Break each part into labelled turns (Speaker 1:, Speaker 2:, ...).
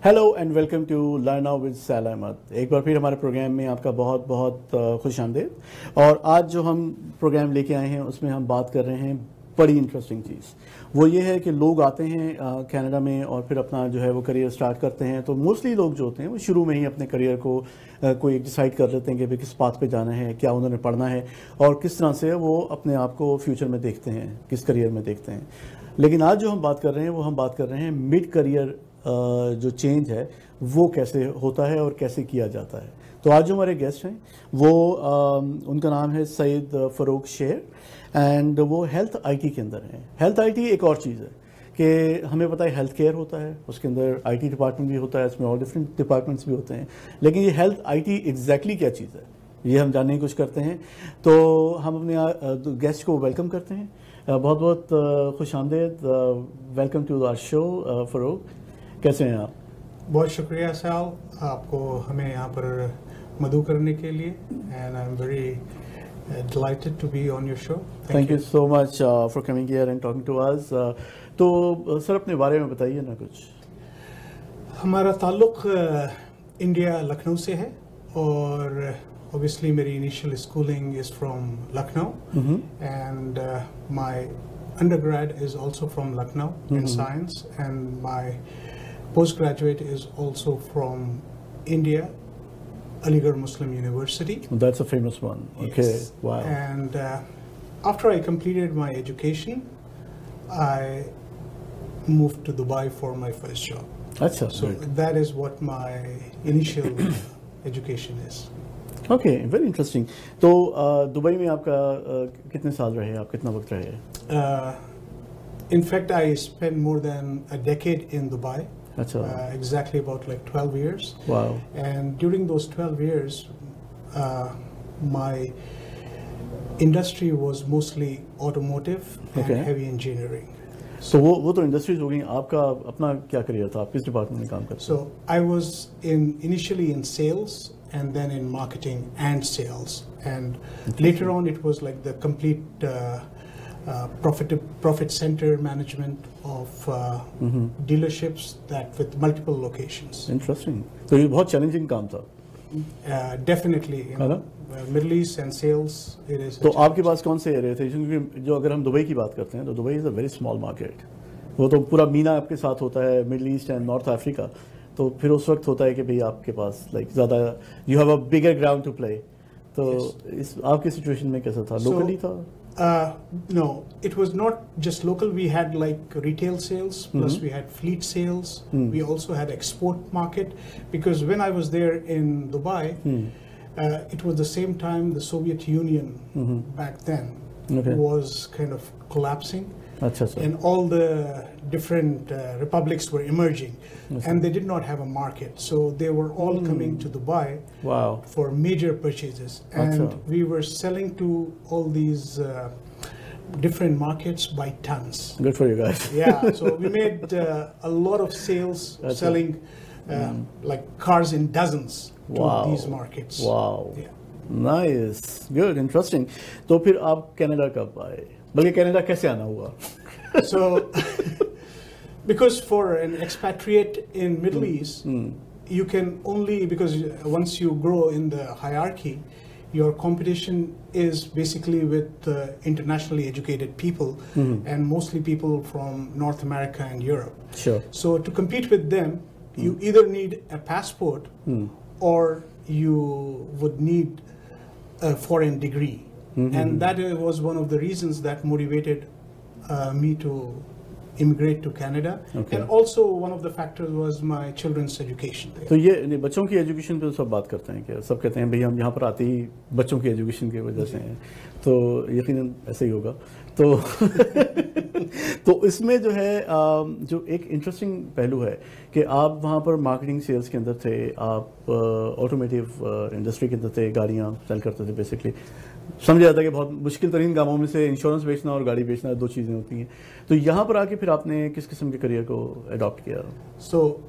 Speaker 1: Hello and welcome to learn now with Sal Ahmed. एक बार फिर हमारे प्रोग्राम में आपका बहुत बहुत खुश आमदीद। और आज जो हम प्रोग्राम लेके आए हैं उसमें हम बात कर रहे हैं बड़ी इंटरेस्टिंग चीज़। वो ये है कि लोग आते हैं कनाडा में और फिर अपना जो है वो करियर स्टार्ट करते हैं। तो मोस्टली लोग जो होते हैं वो शुरू में ही अपने करियर को कोई डिसाइड कर लेते हैं कि भाई किस पाथ पे जाना है, क्या उन्होंने पढ़ना है और किस तरह से वो अपने आप को फ्यूचर में देखते हैं, किस करियर में देखते हैं। लेकिन आज जो हम बात कर रहे हैं वो हम बात कर रहे हैं मिड करियर जो चेंज है वो कैसे होता है और कैसे किया जाता है। तो आज जो हमारे गेस्ट हैं वो उनका नाम है सईद फ़ारूक शेर एंड वो हेल्थ आईटी के अंदर हैं। हेल्थ आईटी एक और चीज़ है कि हमें पता है हेल्थ केयर होता है, उसके अंदर आईटी डिपार्टमेंट भी होता है, इसमें और डिफरेंट डिपार्टमेंट्स भी होते हैं। लेकिन ये हेल्थ आईटी एग्जैक्टली क्या चीज़ है ये हम जानने की कोशिश करते हैं। तो हम अपने गेस्ट को वेलकम करते हैं। बहुत बहुत खुश आमदीद, welcome to our show Farooq. कैसे हैं आप?
Speaker 2: बहुत शुक्रिया साल, आपको हमें यहाँ पर मदऊ करने के लिए and I am very delighted to be on your show.
Speaker 1: Thank you so much for coming here and talking to us. तो सर अपने बारे में बताइए ना कुछ।
Speaker 2: हमारा ताल्लुक इंडिया लखनऊ से है और obviously मेरी initial schooling is from Lucknow and my undergrad is also from Lucknow in science and my postgraduate is also from India, Aligarh Muslim University.
Speaker 1: That's a famous one. Okay,
Speaker 2: yes.
Speaker 1: Wow.
Speaker 2: And after I completed my education, I moved to Dubai for my first job.
Speaker 1: Achha,
Speaker 2: so
Speaker 1: great.
Speaker 2: that is what my initial education is.
Speaker 1: Okay, very interesting. तो Dubai में आपका कितने साल रहे, आप कितना वक्त रहे?
Speaker 2: In fact, I spent more than a decade in Dubai.
Speaker 1: अच्छा।
Speaker 2: Exactly about like 12 years.
Speaker 1: Wow.
Speaker 2: And during those 12 years, my industry was mostly automotive and heavy engineering.
Speaker 1: So वो तो इंडस्ट्रीज हो गई। आपका अपना क्या करियर था, आप किस डिपार्टमेंट में काम करते?
Speaker 2: So I was initially in sales and then in marketing and sales, and later on it was like the complete profit center management of dealerships that with multiple locations.
Speaker 1: Interesting. तो ये बहुत challenging काम था।
Speaker 2: Definitely, Middle East and sales it is.
Speaker 1: तो आपके पास कौन से area थे? क्योंकि जो अगर हम दुबई की बात करते हैं तो Dubai is a very small market. वो तो पूरा मीना आपके साथ होता है, Middle East and North Africa. तो फिर उस वक्त होता है कि भाई आपके पास लाइक ज़्यादा you have a bigger ground to play. तो इस आपकी सिचुएशन में कैसा था? लोकली था?
Speaker 2: No, it was not just local. We had like retail sales, plus we had fleet sales. We also had export market because when I was there in Dubai, it was the same time the Soviet Union back then was kind of collapsing. And all the different republics were emerging, and they did not have a market, so they were all coming to Dubai for major purchases, and we were selling to all these different markets by tons.
Speaker 1: Good for you guys.
Speaker 2: Yeah, so we made a lot of sales selling like cars in dozens to these markets.
Speaker 1: Wow.
Speaker 2: Yeah.
Speaker 1: Nice. Good. Interesting. तो फिर आप Canada कब आए? बल्कि Canada कैसे आना हुआ?
Speaker 2: So, because for an expatriate in Middle East, you can only, because once you grow in the hierarchy, your competition is basically with internationally educated people and mostly people from North America and Europe.
Speaker 1: Sure.
Speaker 2: So to compete with them, you either need a passport or you would need a foreign degree. And that was one of the reasons that motivated me to immigrate to Canada. And also one of the factors was my children's education there.
Speaker 1: तो ये बच्चों की education पे सब बात करते हैं क्या? सब कहते हैं भाई हम यहाँ पर आते ही बच्चों की एजुकेशन की वजह से हैं। तो यकीनन ऐसे ही होगा। तो इसमें जो है जो एक इंटरेस्टिंग पहलू है कि आप वहाँ पर मार्केटिंग सेल्स के अंदर थे, आप ऑटोमेटिव इंडस्ट्री के अंदर थे, गाड़ियाँ सेल करते थे। बेसिकली समझा जाता है कि बहुत मुश्किल तरीन कामों में से इंश्योरेंस बेचना और गाड़ी बेचना दो चीज़ें होती हैं। तो यहाँ पर आके फिर आपने किस किस्म के करियर को अडॉप्ट किया?
Speaker 2: So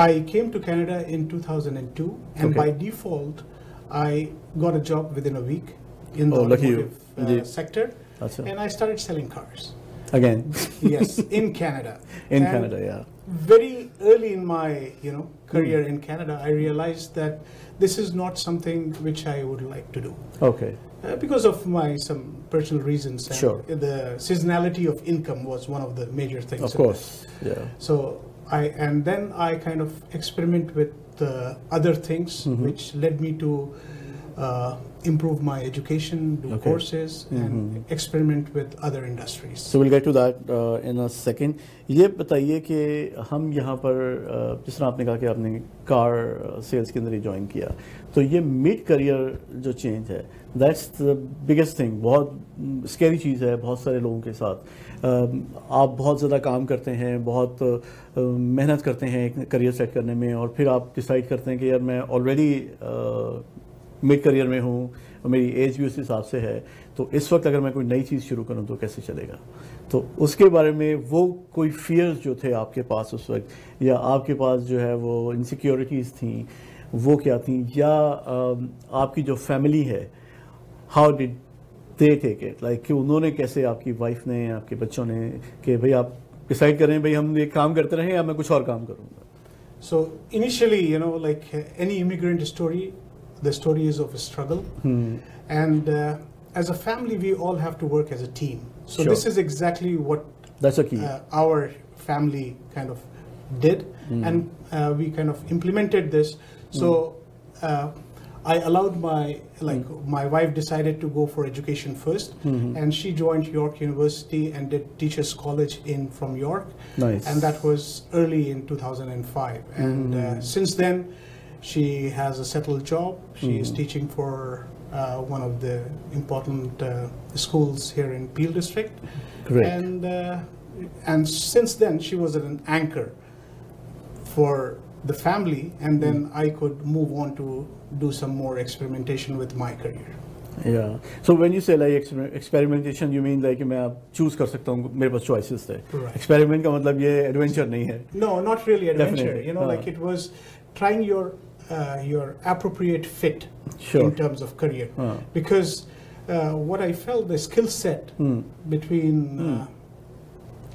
Speaker 2: I came to Canada in 2002 and by default I got a job within a week in the automotive sector and I started selling cars.
Speaker 1: Again.
Speaker 2: Yes, in Canada.
Speaker 1: In
Speaker 2: And
Speaker 1: Canada, yeah.
Speaker 2: very early in my career in Canada, I realized that this is not something which I would like to do.
Speaker 1: Okay.
Speaker 2: Because of some personal reasons. And
Speaker 1: Sure.
Speaker 2: the seasonality of income was one of the major things.
Speaker 1: Of course, yeah.
Speaker 2: So then I kind of experiment with other things, which led me to improve my education, do courses, and experiment with other industries.
Speaker 1: So we'll get to that in a second. ये बताइए कि हम यहाँ पर जिस तरह आपने कहा कि आपने कार सेल्स के अंदर ही ज्वाइन किया, तो ये मिड करियर जो चेंज है, दैट्स द बिगेस्ट थिंग. बहुत स्कैरी चीज़ है बहुत सारे लोगों के साथ. आप बहुत ज़्यादा काम करते हैं, बहुत मेहनत करते हैं एक करियर सेट करने में, और फिर आप डिसाइड करते हैं कि यार मैं ऑलरेडी मिड करियर में हूँ और मेरी एज भी उस हिसाब से है, तो इस वक्त अगर मैं कोई नई चीज़ शुरू करूँ तो कैसे चलेगा. तो उसके बारे में वो कोई फियर्स जो थे आपके पास उस वक्त, या आपके पास जो है वो इनसिक्योरिटीज़ थी, वो क्या थी, या आपकी जो फैमिली है, how did they take it, like कि उन्होंने कैसे, आपकी वाइफ ने, आपके बच्चों ने, कि भाई आप डिसाइड करें भाई हम एक काम करते रहें या मैं कुछ और काम करूँगा.
Speaker 2: So initially, like any immigrant story, the story is of a struggle, and as a family, we all have to work as a team. So
Speaker 1: Sure.
Speaker 2: this is exactly what
Speaker 1: That's a key.
Speaker 2: Our family kind of did, and we kind of implemented this. So I allowed my wife decided to go for education first, and she joined York University and did Teachers College from York.
Speaker 1: Nice.
Speaker 2: And that was early in 2005. And since then, she has a settled job. She is teaching for one of the important schools here in Peel District.
Speaker 1: Great.
Speaker 2: And since then, she was an anchor for the family, and then I could move on to do some more experimentation with my career.
Speaker 1: Yeah. So when you say like experimentation, you mean like मैं आप choose कर सकता हूँ, मेरे पास choices थे.
Speaker 2: Right.
Speaker 1: Experiment का मतलब ये adventure नहीं है.
Speaker 2: No, not really adventure.
Speaker 1: Definitely.
Speaker 2: Like it was trying your appropriate fit
Speaker 1: Sure.
Speaker 2: in terms of career. Because what I felt, the skill set between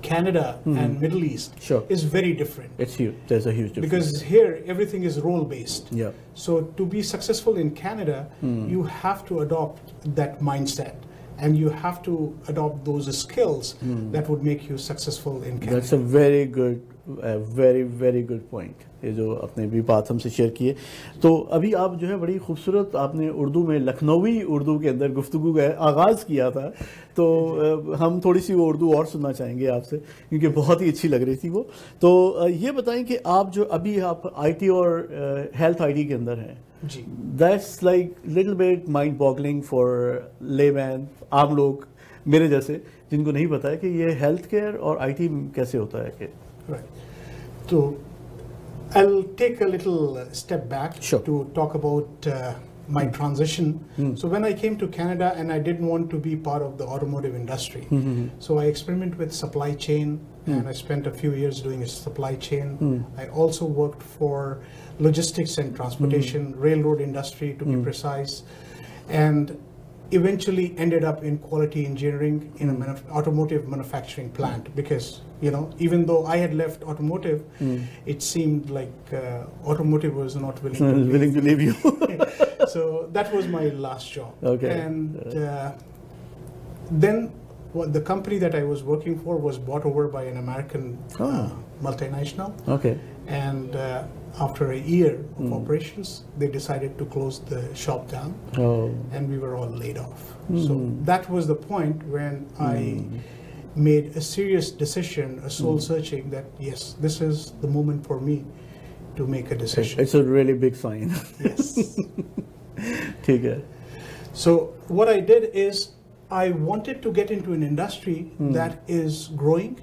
Speaker 2: Canada and Middle East
Speaker 1: Sure.
Speaker 2: is very different.
Speaker 1: It's huge. There's a huge difference.
Speaker 2: Because here everything is role based.
Speaker 1: Yeah.
Speaker 2: So to be successful in Canada, you have to adopt that mindset, and you have to adopt those skills that would make you successful in Canada.
Speaker 1: That's a very good, very good point. ये जो आपने भी बात हमसे share की है. तो अभी आप जो है बड़ी खूबसूरत आपने उर्दू में, लखनवी उर्दू के अंदर गुफ्तगू का आगाज़ किया था, तो हम थोड़ी सी वो उर्दू और सुनना चाहेंगे आपसे, क्योंकि बहुत ही अच्छी लग रही थी वो. तो ये बताएं कि आप जो अभी आप IT और हेल्थ IT के अंदर हैं,
Speaker 2: जी.
Speaker 1: That's like little bit mind boggling for layman, आम लोग मेरे जैसे जिनको नहीं पता है कि ये हेल्थ केयर और IT कैसे होता है. कि
Speaker 2: Right. So I'll take a little step back
Speaker 1: Sure.
Speaker 2: to talk about my transition. So when I came to Canada, and I didn't want to be part of the automotive industry, so I experimented with supply chain, and I spent a few years doing a supply chain. I also worked for logistics and transportation, railroad industry to be precise, and eventually ended up in quality engineering in a automotive manufacturing plant, because even though I had left automotive, it seemed like automotive was not willing
Speaker 1: to leave you.
Speaker 2: So that was my last job.
Speaker 1: Okay.
Speaker 2: And then the company that I was working for was bought over by an American multinational.
Speaker 1: Okay.
Speaker 2: And after a year of operations, they decided to close the shop down, and we were all laid off. So that was the point when I made a serious decision, a soul searching, that yes, this is the moment for me to make a decision.
Speaker 1: It's a really big sign.
Speaker 2: Yes.
Speaker 1: ठीक है.
Speaker 2: So what I did is I wanted to get into an industry that is growing.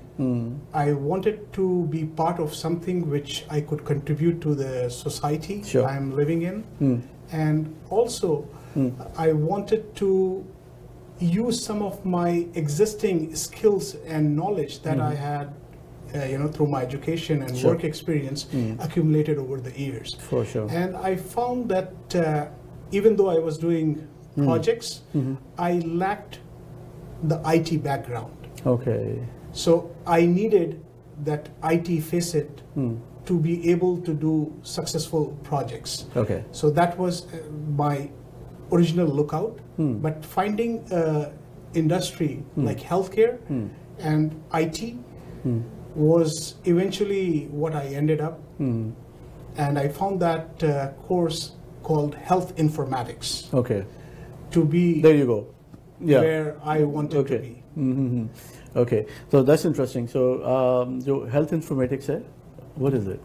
Speaker 2: I wanted to be part of something which I could contribute to the society
Speaker 1: Sure.
Speaker 2: I'm living in. And also I wanted to use some of my existing skills and knowledge that I had through my education and
Speaker 1: Sure.
Speaker 2: work experience accumulated over the years.
Speaker 1: For sure.
Speaker 2: And I found that even though I was doing projects, I lacked the IT background.
Speaker 1: Okay.
Speaker 2: So I needed that IT facet to be able to do successful projects.
Speaker 1: Okay.
Speaker 2: So that was my original lookout. But finding industry like healthcare and IT was eventually what I ended up. And I found that course called Health Informatics.
Speaker 1: Okay.
Speaker 2: To be
Speaker 1: there you go. Yeah.
Speaker 2: Where I wanted to be.
Speaker 1: Okay. So that's interesting. So जो health informatics है, what is it?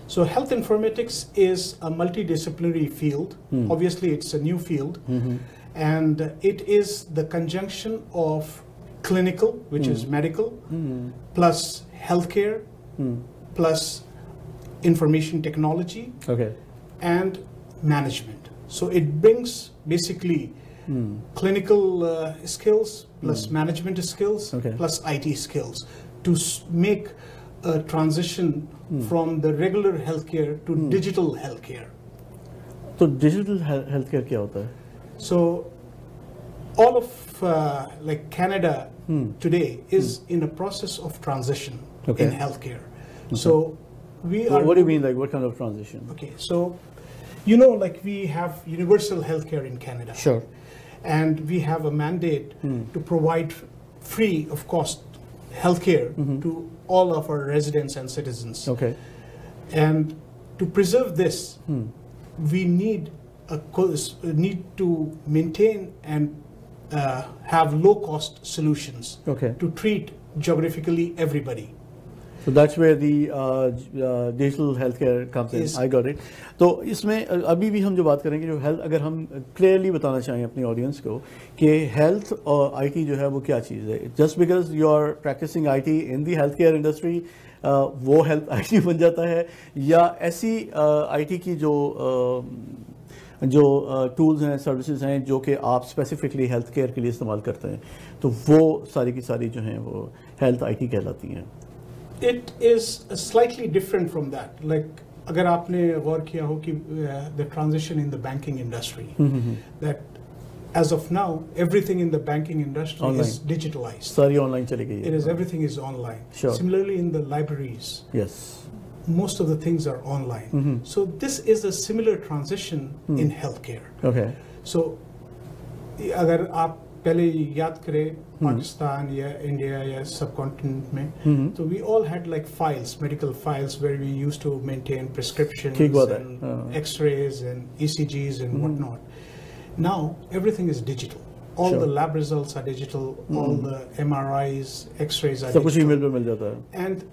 Speaker 2: So health informatics is a multidisciplinary field. Obviously, it's a new field. And it is the conjunction of clinical, which is medical, plus healthcare, plus information technology, and management. So it brings basically clinical skills plus management skills plus IT skills to make a transition from the regular healthcare to digital healthcare.
Speaker 1: So digital healthcare क्या होता है?
Speaker 2: So all of like Canada today is in a process of transition in healthcare. So we are.
Speaker 1: What do you mean, like what kind of transition?
Speaker 2: Okay, so you know, like we have universal healthcare in Canada.
Speaker 1: Sure.
Speaker 2: And we have a mandate to provide free of cost healthcare to all of our residents and citizens.
Speaker 1: Okay.
Speaker 2: And to preserve this, we need to maintain and have low-cost solutions to treat geographically everybody.
Speaker 1: So that's where the digital healthcare comes in. I got it. तो इसमें अभी भी हम जो बात करेंगे जो health, अगर हम क्लियरली बताना चाहें अपनी ऑडियंस को कि हेल्थ और आईटी जो है वो क्या चीज़ है. Just because you are practising IT in the health care industry वो हेल्थ आईटी बन जाता है, या ऐसी आईटी की जो टूल्स हैं, सर्विसेज हैं जो कि आप स्पेसिफिकली हेल्थ केयर के लिए इस्तेमाल करते हैं, तो वो सारी की सारी जो हैं वो हेल्थ आईटी कहलाती हैं.
Speaker 2: It is slightly different from that. Like, अगर आपने गौर किया हो कि the transition in the banking industry, that as of now everything in the banking industry is digitalized.
Speaker 1: सारी ऑनलाइन चली गई है.
Speaker 2: It is everything is online.
Speaker 1: Sure.
Speaker 2: Similarly, in the libraries,
Speaker 1: yes,
Speaker 2: most of the things are online. So this is a similar transition in healthcare.
Speaker 1: Okay.
Speaker 2: So अगर आप पहले याद करें पाकिस्तान या इंडिया या सब कॉन्टिनेंट में, तो we all had like files, medical files, where we used to maintain prescriptions and X-rays and ECGs and whatnot. Now everything is digital. All the lab results are digital. All the MRIs, X-rays are digital. सब कुछ email पे मिल जाता है. And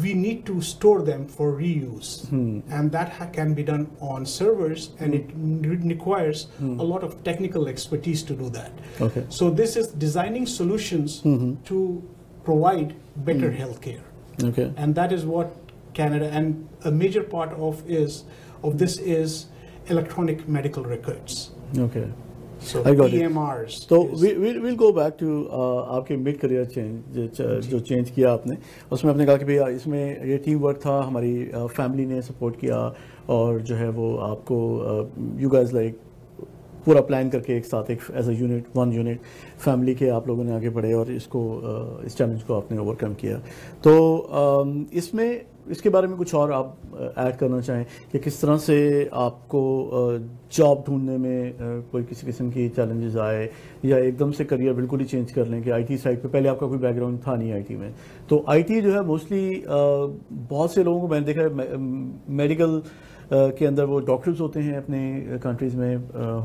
Speaker 2: we need to store them for reuse, and that can be done on servers, and it requires a lot of technical expertise to do that.
Speaker 1: Okay.
Speaker 2: So this is designing solutions to provide better healthcare.
Speaker 1: Okay.
Speaker 2: And that is what Canada, and a major part of this is electronic medical records.
Speaker 1: Okay.
Speaker 2: So
Speaker 1: I got
Speaker 2: EMRs.
Speaker 1: So we'll go back to आपके mid career change जो change किया आपने, उसमें आपने कहा कि भैया इसमें ये टीम वर्क था, हमारी फैमिली ने सपोर्ट किया, और जो है वो आपको यू गाइस लाइक पूरा प्लान करके एक साथ एक as a unit, one unit family के आप लोगों ने आगे बढ़े और इस चैलेंज को आपने ओवरकम किया. तो इसमें इसके बारे में कुछ और आप ऐड करना चाहें कि किस तरह से आपको जॉब ढूंढने में कोई किसी किस्म की चैलेंजेस आए, या एकदम से करियर बिल्कुल ही चेंज कर लें कि आईटी साइड पे पहले आपका कोई बैकग्राउंड था नहीं आईटी में. तो आईटी जो है मोस्टली बहुत से लोगों को मैंने देखा है मेडिकल के अंदर वो डॉक्टर्स होते हैं अपने कंट्रीज़ में,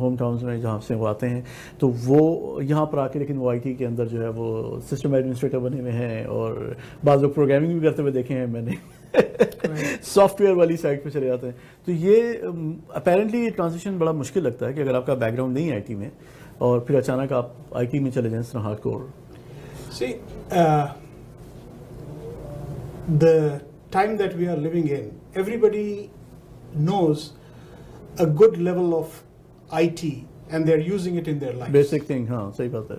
Speaker 1: होम टाउन्स में जहाँ से वो आते हैं, तो वो यहाँ पर आके लेकिन वो आईटी के अंदर जो है वो सिस्टम एडमिनिस्ट्रेटर बने हुए हैं, और बाज़ लोग प्रोग्रामिंग भी करते हुए देखे हैं मैंने. सॉफ्टवेयर वाली साइड पे चले जाते हैं. तो ये अपेरेंटली ये ट्रांजिशन बड़ा मुश्किल लगता है कि अगर आपका बैकग्राउंड नहीं है आईटी में और फिर अचानक आप आईटी में चले जाएं इस तरह hardcore.
Speaker 2: See, the time that we are living in, everybody knows a good level of IT and they're using it in their lives.
Speaker 1: Basic thing, हाँ, सही बात है.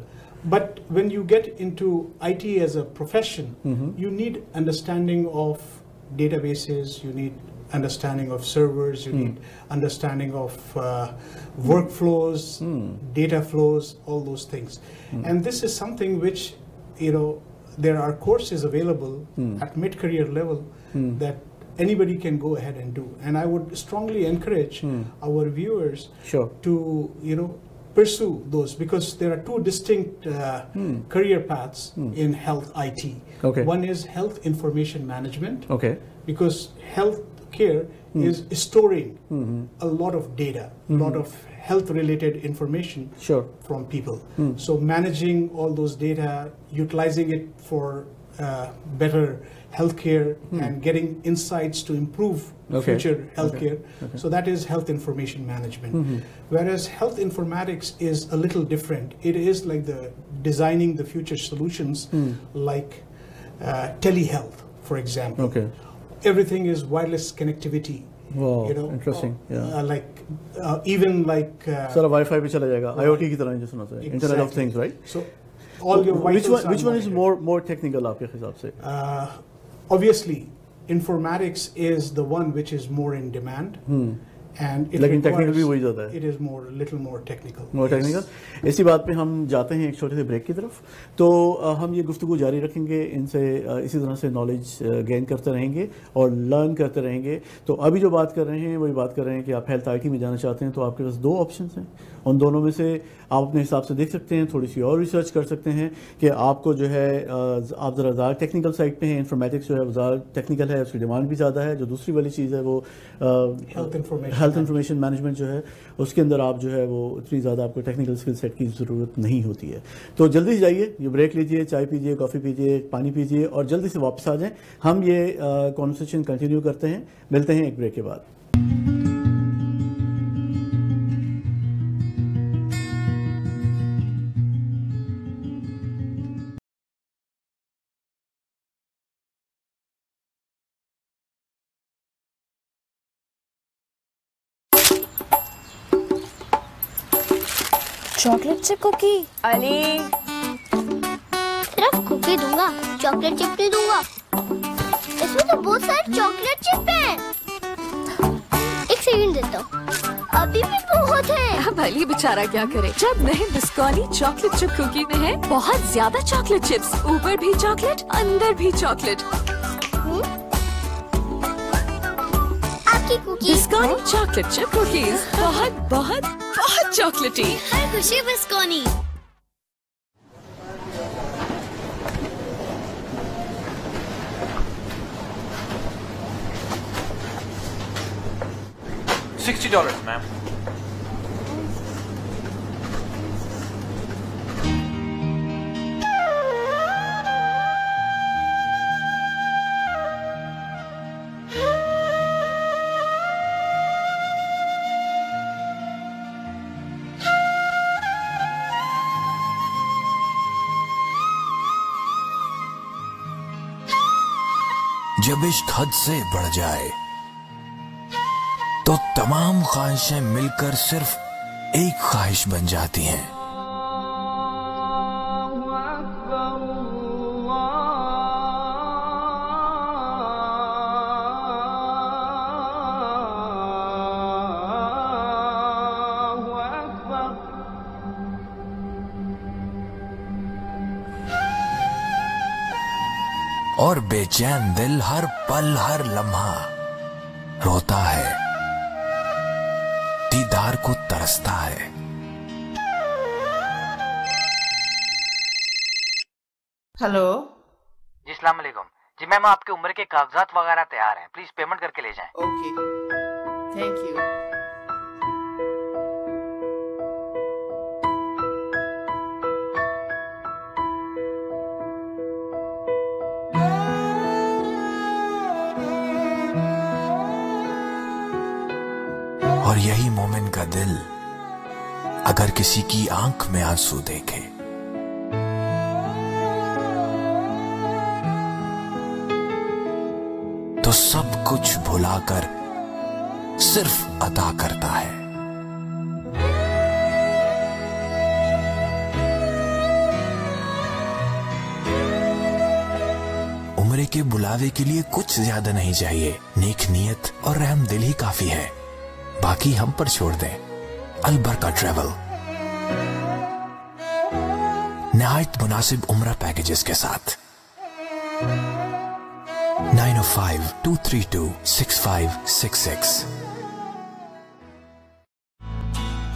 Speaker 2: But when you get into IT as a profession, you need understanding of databases, you need understanding of servers, you need understanding of workflows, data flows, all those things. And this is something which, you know, there are courses available at mid-career level that anybody can go ahead and do. And I would strongly encourage our viewers to, pursue those, because there are two distinct career paths in health IT.
Speaker 1: Okay.
Speaker 2: One is health information management.
Speaker 1: Okay.
Speaker 2: Because health care is storing a lot of data, a lot of health-related information from people. So managing all those data, utilizing it for better healthcare and getting insights to improve future healthcare. So that is health information management. Whereas health informatics is a little different. It is like the designing the future solutions, like telehealth, for example. Everything is wireless connectivity.
Speaker 1: Wow, interesting.
Speaker 2: Even like
Speaker 1: सारा Wi-Fi पे चला जाएगा, IoT की तरह जैसे होता है, Internet of Things, right?
Speaker 2: So all your
Speaker 1: which one is more technical आपके हिसाब से?
Speaker 2: Obviously, informatics is the one which is more in demand. And it
Speaker 1: लेकिन टेक्निकल भी वही ज़्यादा है.
Speaker 2: It is little more technical.
Speaker 1: More technical. इसी बात पे हम जाते हैं एक छोटे से ब्रेक की तरफ. तो हम ये गुफ्तगू जारी रखेंगे इनसे, इसी तरह से नॉलेज गेन करते रहेंगे और लर्न करते रहेंगे. तो अभी जो बात कर रहे हैं वही बात कर रहे हैं कि आप हेल्थ IT में जाना चाहते हैं तो आपके पास दो ऑप्शंस हैं. उन दोनों में से आप अपने हिसाब से देख सकते हैं, थोड़ी सी और रिसर्च कर सकते हैं कि आपको जो है आप ज़रा ज़्यादा टेक्निकल साइड पे हैं. इन्फॉर्मेटिक्स जो है ज़्यादा टेक्निकल है, उसकी डिमांड भी ज़्यादा है. जो दूसरी वाली चीज़ है वो हेल्थ इंफॉर्मेशन मैनेजमेंट जो है, उसके अंदर आप जो है वो इतनी ज़्यादा आपको टेक्निकल स्किल सेट की ज़रूरत नहीं होती है. तो जल्दी से जाइए, ये ब्रेक लीजिए, चाय पीजिए, कॉफ़ी पीजिए, पानी पीजिए और जल्दी से वापस आ जाएँ. हम ये कॉन्वर्सेशन कंटिन्यू करते हैं. मिलते हैं एक ब्रेक के बाद.
Speaker 3: Chocolate chip cookie.
Speaker 4: अली
Speaker 5: सिर्फ कुकी दूंगा, चॉकलेट चिप नहीं दूंगा. इसमें तो बहुत सारे चॉकलेट चिप हैं. एक सेकंड देता हूँ, अभी भी बहुत है.
Speaker 3: अब अली बेचारा क्या करे जब नए बिस्कॉनी चॉकलेट चिप कुकी में है बहुत ज्यादा चॉकलेट चिप्स. ऊपर भी चॉकलेट, अंदर भी चॉकलेट.
Speaker 5: आपकी कुकी
Speaker 3: बिस्कॉनी चॉकलेट चिप कुकीज बहुत बहुत बहुत चॉकलेटी.
Speaker 5: हर खुशी बिस्कॉनी.
Speaker 6: $60, ma'am.
Speaker 7: जब इश्क हद से बढ़ जाए तो तमाम ख्वाहिशें मिलकर सिर्फ एक ख्वाहिश बन जाती हैं. और बेचैन दिल हर पल हर लम्हा रोता है, दीदार को तरसता है.
Speaker 8: हेलो
Speaker 6: जी, अस्सलाम वालेकुम. जी मैम, आपके उम्र के कागजात वगैरह तैयार हैं, प्लीज पेमेंट करके ले जाएं.
Speaker 8: Okay, thank you.
Speaker 7: और यही मोमिन का दिल अगर किसी की आंख में आंसू देखे तो सब कुछ भुलाकर सिर्फ अदा करता है. उम्र के बुलावे के लिए कुछ ज्यादा नहीं चाहिए, नेक नीयत और रहम दिल ही काफी है. बाकी हम पर छोड़ दें. अलबरका ट्रेवल निहायत मुनासिब उम्रा पैकेजेस के साथ 905-232-6566.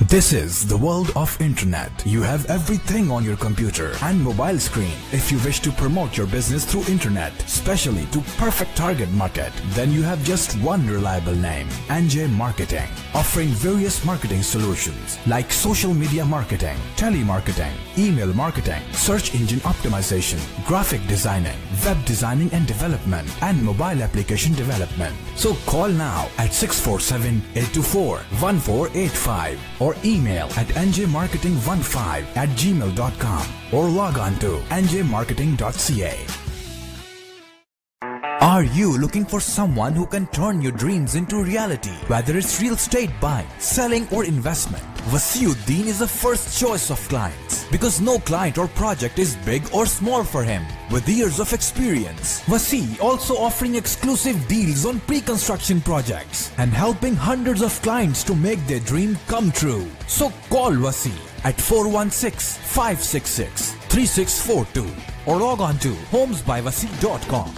Speaker 7: This is the world of internet. You have everything on your computer and mobile screen. If you wish to promote your business through internet, especially to perfect target market, then you have just one reliable name, NJ Marketing, offering various marketing solutions like social media marketing, telemarketing, email marketing, search engine optimization, graphic designing, web designing and development, and mobile application development. So call now at 647-824-1485 or email at njmarketing15@gmail.com or log on to njmarketing.ca. Are you looking for someone who can turn your dreams into reality? Whether it's real estate buying, selling or investment, Wasiuddin is the first choice of clients because no client or project is big or small for him. With years of experience, Wasi also offering exclusive deals on pre-construction projects and helping hundreds of clients to make their dream come true. So call Wasi at 416-566-3642 or log on to homesbywasi.com.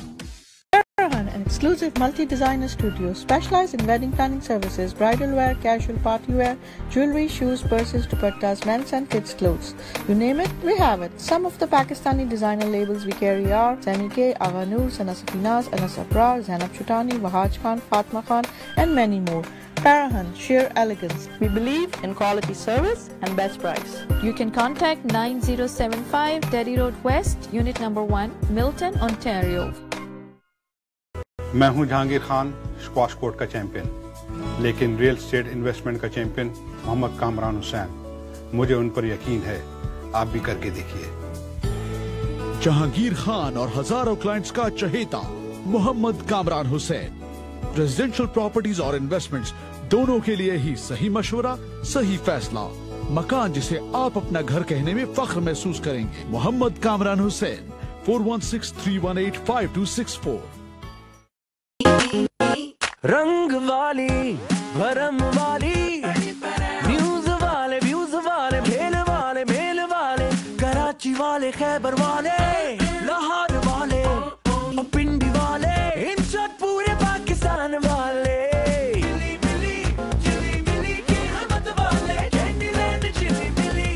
Speaker 4: An exclusive multi-designer studio specialized in wedding planning services, bridal wear, casual party wear, jewelry, shoes, purses, dupattas, men's and kids' clothes. You name it, we have it. Some of the Pakistani designer labels we carry are Zanike, Agha Noor, Sana Safinaz, Anas Abrar, Zainab Chutani, Wahaj Khan, Fatma Khan and many more. Parahan, sheer elegance. We believe in quality service and best price.
Speaker 3: You can contact 9075 Teddy Road West, Unit Number 1, Milton, Ontario.
Speaker 9: मैं हूं Jahangir Khan, squash court का champion, लेकिन real estate investment का champion Mohammad Kamran Hussain. मुझे उन पर यकीन है, आप भी करके देखिए।
Speaker 10: जहांगीर खान और हजारों क्लाइंट्स का चहेता मोहम्मद कामरान हुसैन। रेजिडेंशियल प्रॉपर्टीज और इन्वेस्टमेंट्स दोनों के लिए ही सही मशवरा, सही फैसला। मकान जिसे आप अपना घर कहने में फख्र महसूस करेंगे। मोहम्मद कामरान हुसैन, 4163185264।
Speaker 11: रंग वाली, भरम वाली, व्यूज वाले, भेल वाले, कराची वाले, खैबर वाले, लाहौर वाले, पिंडी वाले, इन शॉट पूरे पाकिस्तान वाले। चिली की हमत वाले, कैंडीलैंड चिली मिली।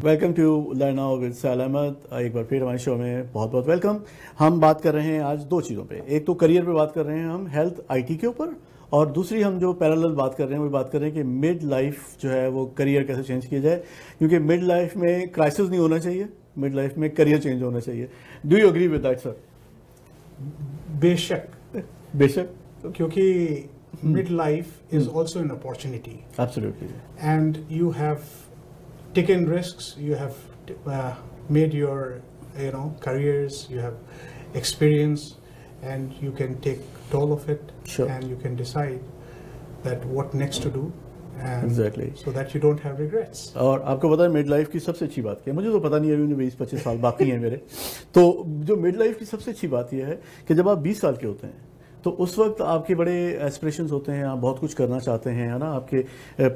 Speaker 1: Welcome to learn now with Sal Ahmed. एक बार फिर हमारे शो में बहुत बहुत वेलकम। हम बात कर रहे हैं आज दो चीज़ों पे, एक तो करियर पे बात कर रहे हैं हम हेल्थ आईटी के ऊपर, और दूसरी हम जो पैरेलल बात कर रहे हैं वो बात कर रहे हैं कि मिड लाइफ जो है वो करियर कैसे चेंज किया जाए, क्योंकि मिड लाइफ में क्राइसिस नहीं होना चाहिए, मिड लाइफ में करियर चेंज होना चाहिए। Do you agree with that sir?
Speaker 2: बेशक, क्योंकि mid life is also an opportunity.
Speaker 1: Absolutely.
Speaker 2: And you have taken risks, you have made your careers, you have experience, and you can take toll of it.
Speaker 1: Sure.
Speaker 2: And you can decide that what next to do, and
Speaker 1: Exactly.
Speaker 2: so that you don't have regrets.
Speaker 1: और आपको पता है mid life की सबसे अच्छी बात क्या है? मुझे तो पता नहीं है, अभी 20-25 साल बाकी हैं मेरे। तो जो मिड लाइफ की सबसे अच्छी बात यह है कि जब आप 20 साल के होते हैं तो उस वक्त आपके बड़े एस्पिरेशंस होते हैं, आप बहुत कुछ करना चाहते हैं, है ना, आपके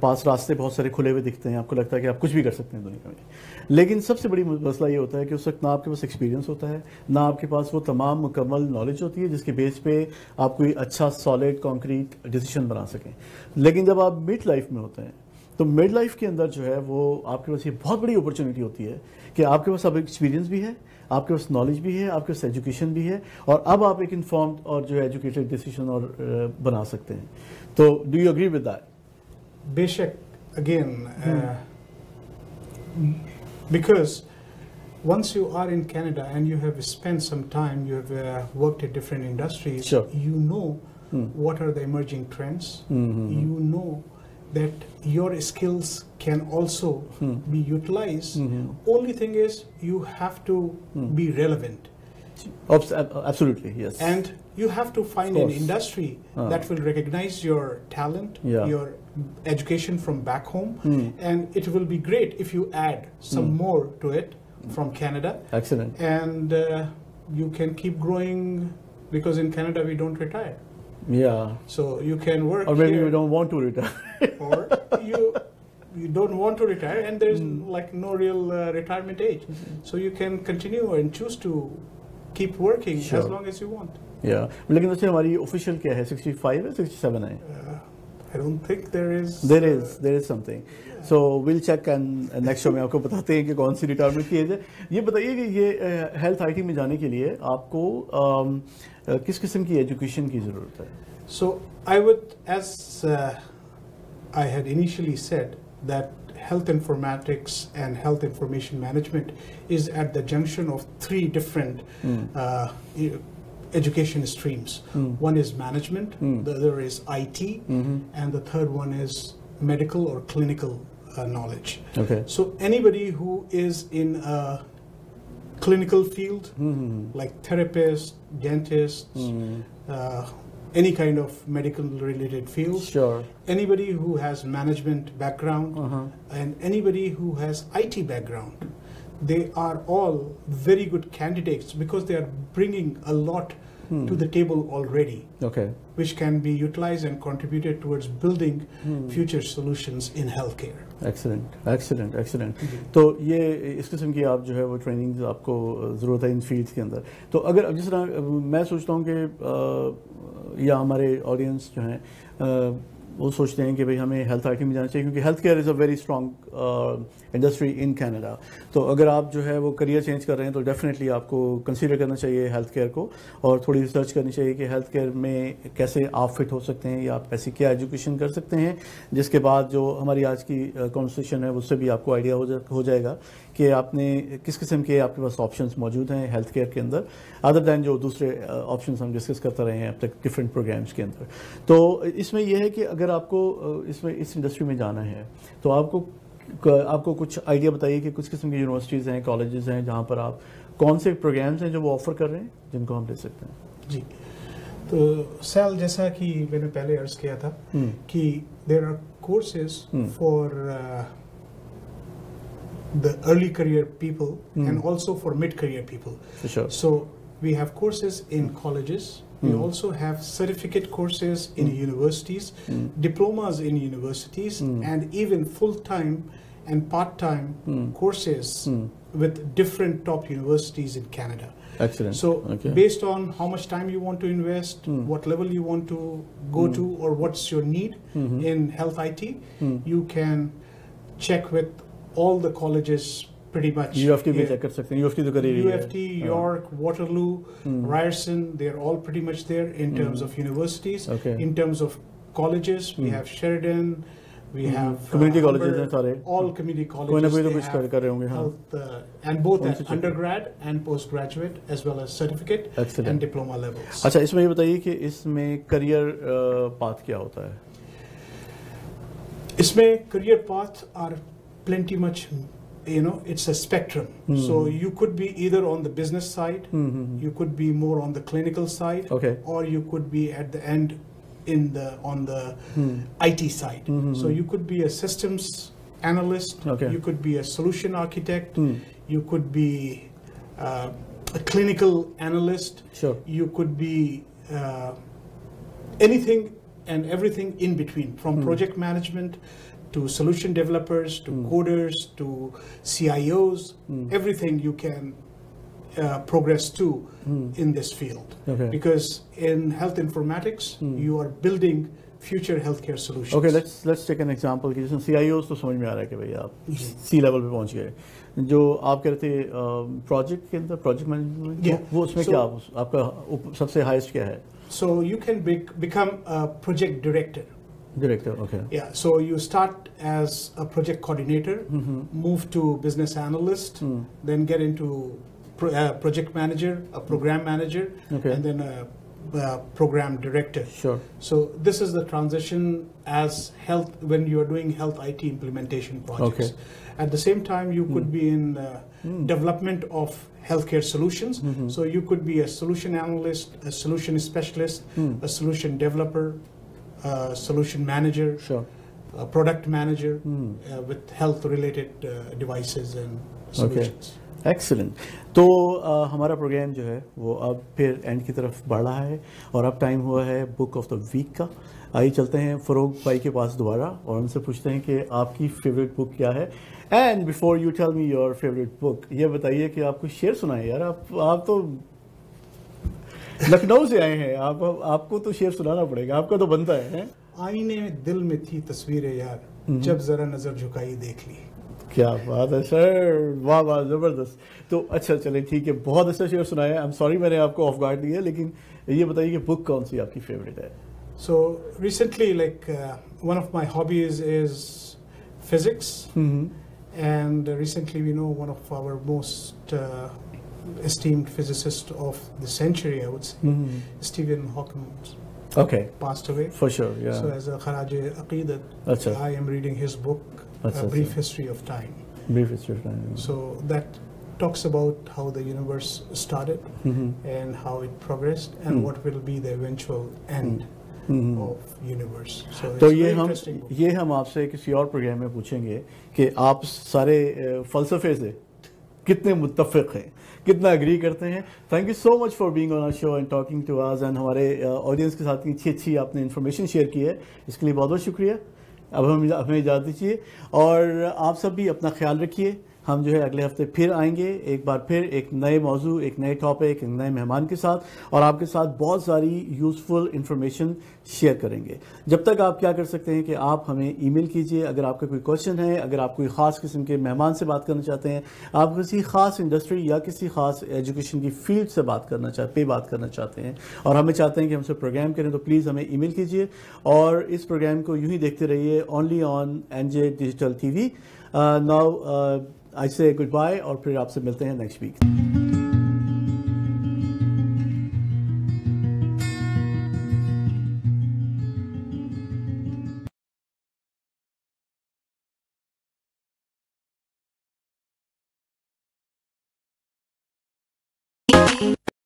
Speaker 1: पास रास्ते बहुत सारे खुले हुए दिखते हैं, आपको लगता है कि आप कुछ भी कर सकते हैं दुनिया में। लेकिन सबसे बड़ी मसला ये होता है कि उस वक्त ना आपके पास एक्सपीरियंस होता है, ना आपके पास वो तमाम मुकम्मल नॉलेज होती है जिसके बेस पे आप कोई अच्छा सॉलिड कॉन्क्रीट डिसीजन बना सकें। लेकिन जब आप मिड लाइफ में होते हैं तो मिड लाइफ के अंदर जो है वो आपके पास ये बहुत बड़ी अपॉर्चुनिटी होती है कि आपके पास अब एक्सपीरियंस भी है, आपके पास नॉलेज भी है, आपके पास एजुकेशन भी है, और अब आप एक इन्फॉर्म्ड और जो है एजुकेटेड डिसीजन और बना सकते हैं। तो do you agree with that?
Speaker 2: बेशक, again because once you are in Canada and you have spent some time, you have worked at different industries,
Speaker 1: sure.
Speaker 2: You know what are the emerging trends, you know that your skills can also be utilized. Only thing is you have to be relevant.
Speaker 1: Absolutely, yes.
Speaker 2: And you have to find an industry that will recognize your talent, your education from back home, and it will be great if you add some more to it from Canada.
Speaker 1: Excellent.
Speaker 2: And you can keep growing, because in Canada we don't retire.
Speaker 1: Yeah.
Speaker 2: So you can work
Speaker 1: Or maybe
Speaker 2: here,
Speaker 1: you don't want to retire.
Speaker 2: or you don't want to retire, and there's like no real retirement age. So you can continue and choose to keep working
Speaker 1: Sure.
Speaker 2: as long as you want.
Speaker 1: Yeah. लेकिन वैसे हमारी official क्या है? 65 है, 67 है?
Speaker 2: I don't think there is.
Speaker 1: There is something. So we'll check and next show में आपको बताते हैं कि कौन सी रिटायरमेंट की एज है. ये बताइए कि ये हेल्थ आईटी में जाने के लिए आपको किस किस्म की एजुकेशन की जरूरत है?
Speaker 2: So I would, as I had initially said, that health informatics and health information management is at the junction of three different education streams. One is management, the other is IT, and the third one is medical or clinical knowledge.
Speaker 1: Okay.
Speaker 2: So anybody who is in a clinical field, like therapists, dentists, any kind of medical related field,
Speaker 1: Sure.
Speaker 2: anybody who has management background, and anybody who has IT background, they are all very good candidates because they are bringing a lot to the table already,
Speaker 1: Okay.
Speaker 2: which can be utilized and contributed towards building future solutions in healthcare.
Speaker 1: Excellent. तो ये इस किस्म की आप जो है वो training आपको ज़रूरत है इन फील्ड्स के अंदर. तो अगर जिस तरह मैं सोचता हूँ कि या हमारे ऑडियंस जो हैं वो सोचते हैं कि भाई हमें हेल्थ आईटी में जाना चाहिए क्योंकि health care is a very strong industry in Canada. तो अगर आप जो है वो करियर चेंज कर रहे हैं तो डेफिनेटली आपको कंसीडर करना चाहिए हेल्थ केयर को और थोड़ी रिसर्च करनी चाहिए कि हेल्थ केयर में कैसे आप फिट हो सकते हैं या आप ऐसी क्या एजुकेशन कर सकते हैं जिसके बाद जो हमारी आज की कॉन्वर्सेशन है उससे भी आपको आइडिया हो जाएगा कि आपने किस किस्म के आपके पास ऑप्शंस मौजूद हैं हेल्थ केयर के अंदर अदर दैन जो दूसरे ऑप्शंस हम डिस्कस करते रहे हैं अब तक डिफरेंट प्रोग्राम्स के अंदर. तो इसमें यह है कि अगर आपको इसमें इस इंडस्ट्री में जाना है तो आपको कुछ आइडिया बताइए कि कुछ किस्म की यूनिवर्सिटीज़ हैं कॉलेजेस हैं जहाँ पर आप कौन से प्रोग्राम्स हैं जो वो ऑफर कर रहे हैं जिनको हम ले सकते हैं.
Speaker 2: जी, तो सैल जैसा कि मैंने पहले अर्ज किया था कि there are courses for the early career people and also for mid-career people.
Speaker 1: For sure.
Speaker 2: So we have courses in colleges. We also have certificate courses in universities, diplomas in universities, and even full-time and part-time courses with different top universities in Canada.
Speaker 1: Excellent.
Speaker 2: So
Speaker 1: Okay.
Speaker 2: based on how much time you want to invest, what level you want to go to, or what's your need in health IT, you can check with all the colleges pretty much.
Speaker 1: UFT भी
Speaker 2: here.
Speaker 1: Check कर सकते हैं. UFT तो कर ही रही है.
Speaker 2: UFT, York, Waterloo, Ryerson, they're all pretty much there in terms of universities.
Speaker 1: Okay.
Speaker 2: In terms of colleges, we have Sheridan, we have
Speaker 1: Community colleges
Speaker 2: Humber,
Speaker 1: हैं सारे.
Speaker 2: all community colleges.
Speaker 1: कोई ना कोई तो
Speaker 2: they
Speaker 1: कुछ
Speaker 2: have
Speaker 1: कर रहे होंगे. हाँ.
Speaker 2: health, and both
Speaker 1: कौन
Speaker 2: at
Speaker 1: से check?
Speaker 2: undergrad and postgraduate as well as certificate
Speaker 1: Excellent.
Speaker 2: and diploma levels.
Speaker 1: अच्छा, इसमें ये बताइए कि इसमें करियर पाथ क्या होता है?
Speaker 2: इसमें career paths are plenty much, it's a spectrum. So you could be either on the business side, you could be more on the clinical side,
Speaker 1: Okay.
Speaker 2: or you could be at the end on the IT side. So you could be a systems analyst,
Speaker 1: Okay.
Speaker 2: you could be a solution architect, you could be a clinical analyst,
Speaker 1: Sure.
Speaker 2: you could be anything and everything in between, from project management to solution developers, to coders, to CIOs, everything you can progress to in this field.
Speaker 1: Okay.
Speaker 2: Because in health informatics, you are building future healthcare solutions.
Speaker 1: Okay, let's take an example कि जिसमें CIOs तो समझ में आ रहा है कि भाई आप C level पे पहुंच गए. जो आप कह रहे थे प्रोजेक्ट के अंदर प्रोजेक्ट मैनेजमेंट
Speaker 2: Yeah.
Speaker 1: वो उसमें
Speaker 2: So-
Speaker 1: क्या आपका सबसे हाईएस्ट क्या है?
Speaker 2: So you can become a project director.
Speaker 1: Director, okay.
Speaker 2: Yeah, so you start as a project coordinator, move to business analyst, then get into project manager, a program manager,
Speaker 1: Okay.
Speaker 2: and then a program director.
Speaker 1: Sure.
Speaker 2: So this is the transition as when you are doing health IT implementation projects.
Speaker 1: Okay.
Speaker 2: At the same time, you could be in development of healthcare solutions. So you could be a solution analyst, a solution specialist, a solution developer, solution manager,
Speaker 1: Sure.
Speaker 2: product manager with health related devices and solutions.
Speaker 1: Excellent. तो हमारा programme जो है वो अब फिर and की तरफ बढ़ रहा है और अब टाइम हुआ है बुक ऑफ द वीक का। आइए चलते हैं फरोग भाई के पास दोबारा और उनसे पूछते हैं कि आपकी फेवरेट बुक क्या है। And before you tell me your favourite book, ये बताइए कि आपको शेर सुनाए यार। आप तो लखनऊ से आए हैं, आपको तो शेर सुनाना पड़ेगा, आपका तो बनता है।
Speaker 2: आईने में दिल में थी तस्वीरें यार, जब जरा नजर झुकाई देख ली।
Speaker 1: क्या बात है सर, वाह वाह, जबरदस्त। तो अच्छा चले ठीक है, बहुत अच्छा शेर सुनाया। आई एम सॉरी मैंने आपको ऑफ गार्ड लिया, लेकिन ये बताइए कि बुक कौन सी आपकी फेवरेट है?
Speaker 2: So recently, like one of my hobbies is physics, and recently we know one of our most esteemed physicists of the century, I would say, Stephen Hawking, passed away.
Speaker 1: For sure, yeah.
Speaker 2: So as a Kharaj Aqidat,
Speaker 1: Achha.
Speaker 2: I am reading his book, A Brief History of Time.
Speaker 1: Brief History of Time.
Speaker 2: So that talks about how the universe started and how it progressed and what will be the eventual end of universe. So
Speaker 1: तो
Speaker 2: it's
Speaker 1: ये हम आपसे किसी और programme में पूछेंगे कि आप सारे फलसफे से कितने मुत्तफिक हैं, कितना एग्री करते हैं। Thank you so much for being on our show and talking to us, and हमारे ऑडियंस के साथ इतनी अच्छी आपने इन्फॉर्मेशन शेयर की है, इसके लिए बहुत बहुत शुक्रिया। अब हमें इजाज़त दीजिए और आप सब भी अपना ख्याल रखिए। हम जो है अगले हफ्ते फिर आएंगे, एक बार फिर एक नए मौजू, एक नए टॉपिक, एक नए मेहमान के साथ, और आपके साथ बहुत सारी यूज़फुल इंफॉर्मेशन शेयर करेंगे। जब तक आप क्या कर सकते हैं कि आप हमें ईमेल कीजिए अगर आपका कोई क्वेश्चन है, अगर आप कोई ख़ास किस्म के मेहमान से बात करना चाहते हैं, आप किसी ख़ास इंडस्ट्री या किसी ख़ास एजुकेशन की फील्ड से बात करना चाहते हैं और हमें चाहते हैं कि हमसे प्रोग्राम करें, तो प्लीज़ हमें ईमेल कीजिए और इस प्रोग्राम को यूँ ही देखते रहिए only on NJ digital TV। Now I say goodbye और फिर आपसे मिलते हैं नेक्स्ट वीक।